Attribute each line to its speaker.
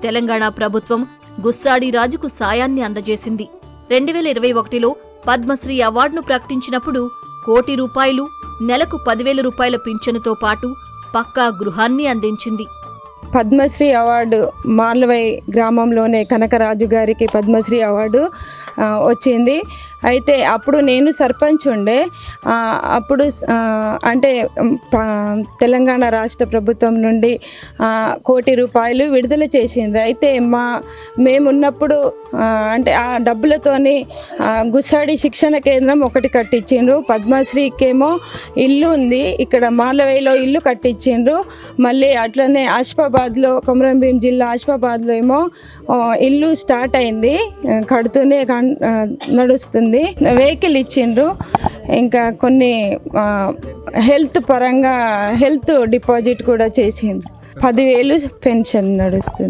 Speaker 1: తెలంగాణ ప్రభుత్వం గుస్సాడి రాజుకు సాయాన్ని అందజేసింది. 2021లో పద్మశ్రీ అవార్డును ప్రకటించినప్పుడు ₹1 కోటి, నెలకు 10,000 రూపాయల పింఛనుతో పాటు పక్కా గృహాన్ని అందించింది.
Speaker 2: పద్మశ్రీ అవార్డు మార్లవై గ్రామంలోనే కనకరాజు గారికి పద్మశ్రీ అవార్డు వచ్చింది. అయితే అప్పుడు నేను సర్పంచ్ ఉండే. అప్పుడు అంటే తెలంగాణ రాష్ట్ర ప్రభుత్వం నుండి ₹1 కోటి విడుదల చేసిండ్రు. అయితే మేమున్నప్పుడు అంటే ఆ డబ్బులతోని గుస్సాడి శిక్షణ కేంద్రం ఒకటి కట్టించిండ్రు. పద్మశ్రీకేమో ఇల్లు ఉంది, ఇక్కడ మార్లవైలో ఇల్లు కట్టించిండ్రు. మళ్ళీ అట్లనే ఆసిఫాబాద్లో, కొమరంభీం జిల్లా ఆసిఫాబాద్లో ఏమో ఇల్లు స్టార్ట్ అయింది, కడుతూనే నడుస్తుంది. వెహికల్ ఇచ్చిండ్రు. ఇంకా కొన్ని హెల్త్ పరంగా హెల్త్ డిపాజిట్ కూడా చేసిండ్రు. 10,000 పెన్షన్ నడుస్తుంది.